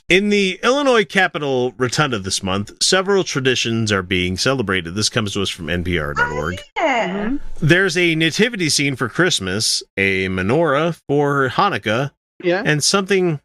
In the Illinois Capitol Rotunda this month, several traditions are being celebrated. This comes to us from NPR.org. Yeah. There's a nativity scene for Christmas, a menorah for Hanukkah, and something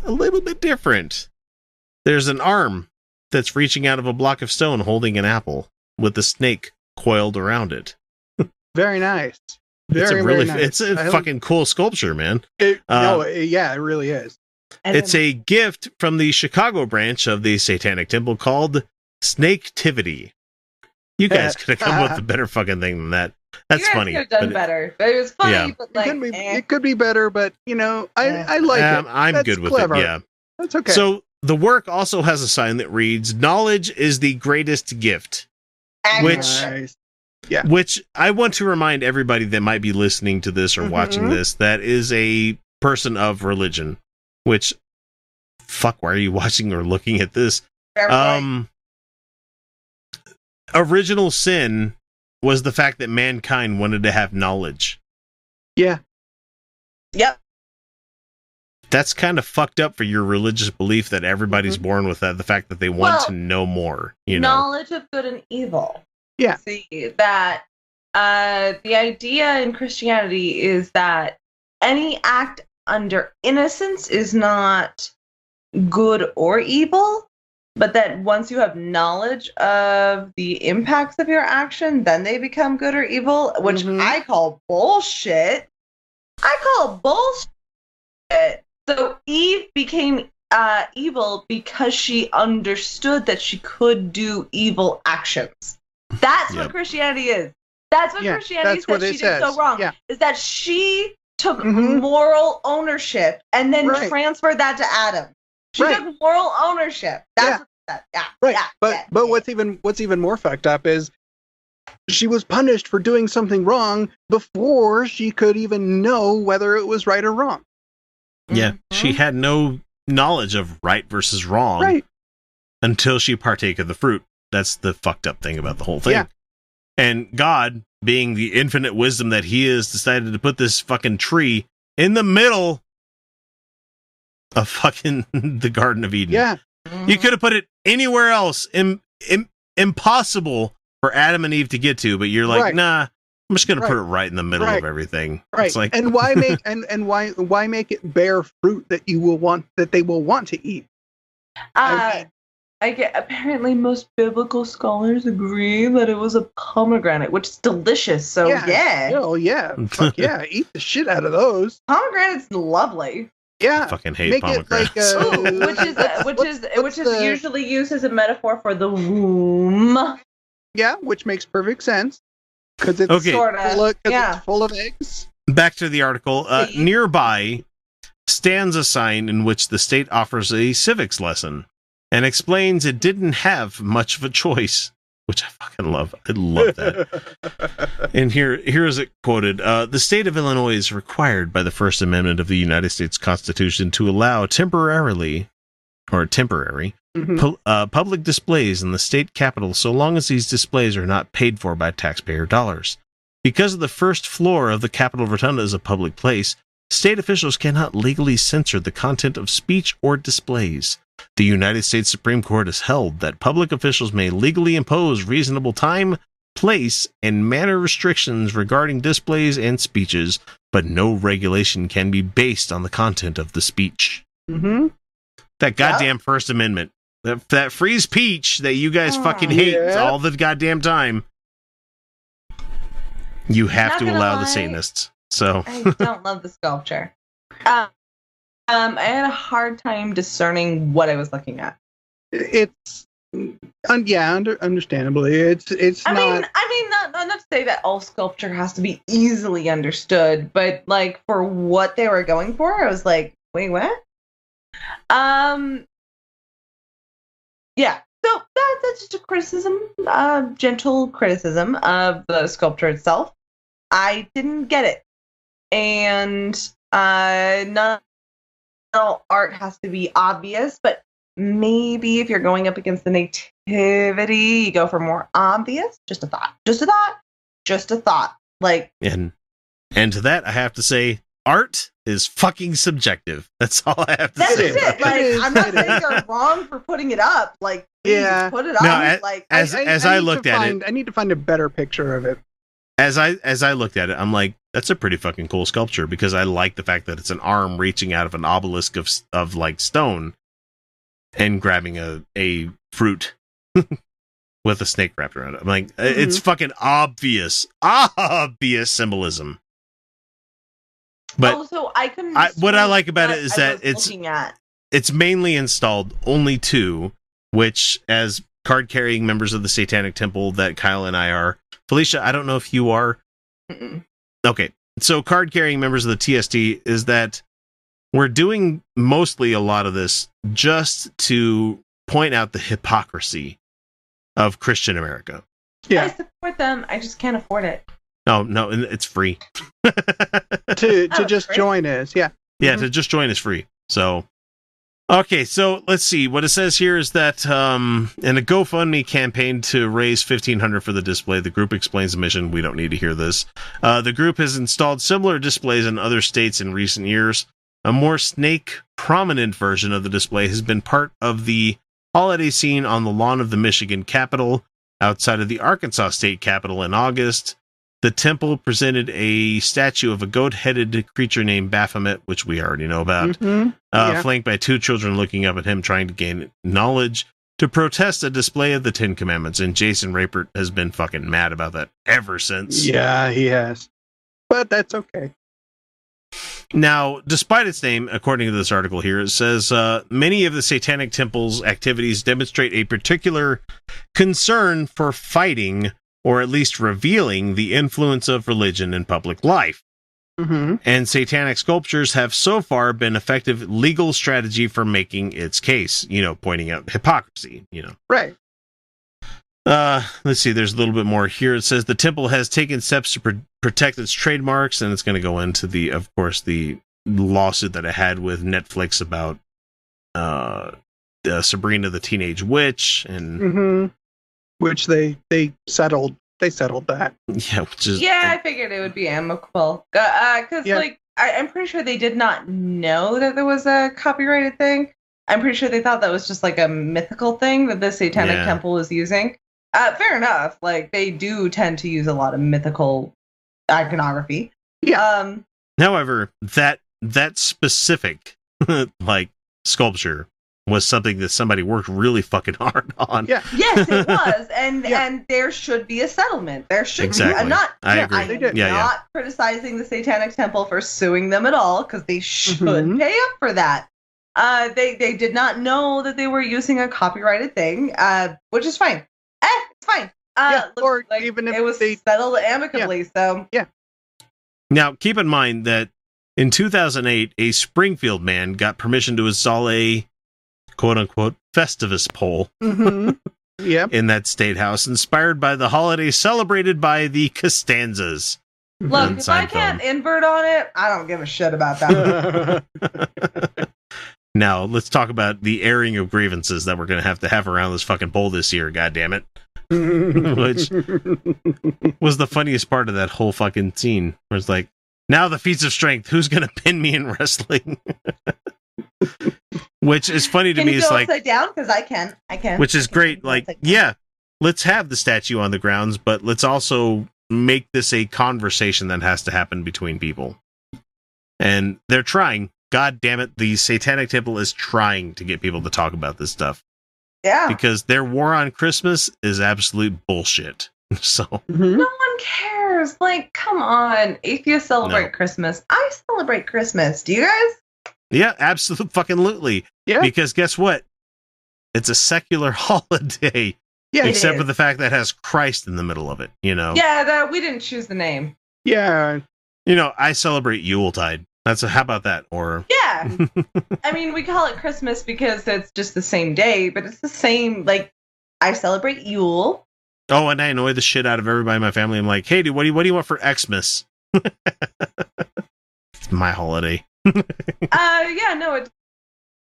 a little bit different. There's an arm that's reaching out of a block of stone holding an apple with a snake coiled around it. Very nice. It's a fucking cool sculpture, man. It really is. It's a gift from the Chicago branch of the Satanic Temple called Snaketivity. You guys could have come up with a better fucking thing than that. That's funny. You could have done better. But it was funny, but like... It could be better, but, I like it. I'm good with clever. it, yeah. That's okay. So, the work also has a sign that reads, "Knowledge is the greatest gift." Which I want to remind everybody that might be listening to this or watching this, that is a person of religion. Which, fuck, why are you watching or looking at this? Original sin was the fact that mankind wanted to have knowledge. Yeah. Yep. That's kind of fucked up for your religious belief that everybody's born with that, the fact that they want to know more, Knowledge of good and evil. Yeah. See, that the idea in Christianity is that any act under innocence is not good or evil, but that once you have knowledge of the impacts of your action, then they become good or evil, which I call bullshit. So Eve became evil because she understood that she could do evil actions. That's what Christianity is. That's what Christianity says she did so wrong. Yeah. Is that she took moral ownership and then transferred that to Adam. She took moral ownership. That's what that. Yeah. Right. But what's even more fucked up is she was punished for doing something wrong before she could even know whether it was right or wrong. Yeah. She had no knowledge of right versus wrong until she partake of the fruit. That's the fucked up thing about the whole thing. Yeah. And God, being the infinite wisdom that he is, decided to put this fucking tree in the middle of fucking the Garden of Eden. Yeah. You could have put it anywhere else. Impossible for Adam and Eve to get to, but you're like, nah, I'm just going to put it right in the middle of everything. Right. It's like, and why make why make it bear fruit that they will want to eat? Apparently most biblical scholars agree that it was a pomegranate, which is delicious. So yeah. Oh yeah. Fuck yeah. Eat the shit out of those. Pomegranate's lovely. Yeah. I fucking hate pomegranates. Which is usually used as a metaphor for the womb. Yeah, which makes perfect sense. Because it's full of eggs. Back to the article. Nearby stands a sign in which the state offers a civics lesson and explains it didn't have much of a choice, which I fucking love. I love that. And here is it quoted. The state of Illinois is required by the First Amendment of the United States Constitution to allow temporary public displays in the state capitol so long as these displays are not paid for by taxpayer dollars. Because of the first floor of the Capitol Rotunda is a public place, state officials cannot legally censor the content of speech or displays. The United States Supreme Court has held that public officials may legally impose reasonable time, place, and manner restrictions regarding displays and speeches, but no regulation can be based on the content of the speech. Mm-hmm. That goddamn First Amendment. That free speech that you guys fucking hate all the goddamn time. You have to allow the Satanists. So I don't love the sculpture. I had a hard time discerning what I was looking at. It's understandably, it's. I mean, not to say that all sculpture has to be easily understood, but like for what they were going for, I was like, wait, what? Yeah. So that's just a criticism, gentle criticism of the sculpture itself. I didn't get it, and not all art has to be obvious, but maybe if you're going up against the nativity, you go for more obvious. Just a thought. Like, and to that, I have to say, art is fucking subjective. That's all I have to say. That's it. Like, I'm not saying you're wrong for putting it up. Like, please put it up. I need to find a better picture of it. As I looked at it, I'm like, that's a pretty fucking cool sculpture, because I like the fact that it's an arm reaching out of an obelisk of like stone and grabbing a fruit with a snake wrapped around it. I'm like, it's fucking obvious symbolism. But also, what I like about it is that it's mainly installed only to, which, as card-carrying members of the Satanic Temple that Kyle and I are, Felicia, I don't know if you are. Mm-mm. Okay, so card-carrying members of the TST is that we're doing mostly a lot of this just to point out the hypocrisy of Christian America. Yeah. I support them. I just can't afford it. No, it's free. to just join us, yeah. Yeah, to just join is free. So, okay, so let's see. What it says here is that in a GoFundMe campaign to raise $1,500 for the display, the group explains the mission. We don't need to hear this. The group has installed similar displays in other states in recent years. A more snake-prominent version of the display has been part of the holiday scene on the lawn of the Michigan Capitol, outside of the Arkansas State Capitol in August. The temple presented a statue of a goat-headed creature named Baphomet, which we already know about, flanked by two children looking up at him trying to gain knowledge, to protest a display of the Ten Commandments. And Jason Rapert has been fucking mad about that ever since. Yeah, he has. But that's okay. Now, despite its name, according to this article here, it says many of the Satanic Temple's activities demonstrate a particular concern for fighting, or at least revealing, the influence of religion in public life. And satanic sculptures have so far been effective legal strategy for making its case, pointing out hypocrisy, Right. Let's see, there's a little bit more here. It says the temple has taken steps to protect its trademarks, and it's going to go into the lawsuit that it had with Netflix about Sabrina the Teenage Witch, and which they settled. They settled that. Yeah, I figured it would be amicable. Because I'm pretty sure they did not know that there was a copyrighted thing. I'm pretty sure they thought that was just like a mythical thing that the Satanic Temple was using. Fair enough. Like, they do tend to use a lot of mythical iconography. Yeah. However, that specific sculpture was something that somebody worked really fucking hard on. Yeah. Yes, it was, and there should be a settlement. There should be. I'm not. I agree. I'm not criticizing the Satanic Temple for suing them at all, because they should pay up for that. They did not know that they were using a copyrighted thing, which is fine. It's fine. Or even if it was settled amicably. So yeah. Now, keep in mind that in 2008, a Springfield man got permission to install a quote-unquote Festivus pole in that state house, inspired by the holiday celebrated by the Costanzas. Look, if I can't invert on it, I don't give a shit about that. Now, let's talk about the airing of grievances that we're going to have around this fucking pole this year, goddammit. Which was the funniest part of that whole fucking scene. Where it's like, now the feats of strength, who's going to pin me in wrestling? Which is funny to me. It's like, upside down? Because I can. Which is great. Like, let's have the statue on the grounds, but let's also make this a conversation that has to happen between people. And they're trying. God damn it, the Satanic Temple is trying to get people to talk about this stuff. Yeah. Because their war on Christmas is absolute bullshit. So no one cares. Like, come on. Atheists celebrate Christmas. I celebrate Christmas. Do you guys? Yeah, absolutely. Yeah. Because guess what? It's a secular holiday. Yeah. Except for the fact that it has Christ in the middle of it, Yeah, we didn't choose the name. Yeah. I celebrate Yuletide. How about that? Or I mean, we call it Christmas because it's just the same day, but it's the same. Like, I celebrate Yule. Oh, and I annoy the shit out of everybody in my family. I'm like, hey, dude, what do you want for Xmas? It's my holiday.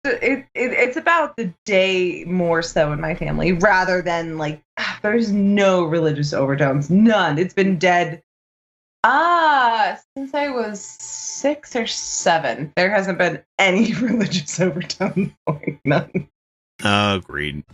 It's about the day more so in my family, rather than there's no religious overtones, none. It's been dead Since I was 6 or 7, there hasn't been any religious overtone going. None. Agreed.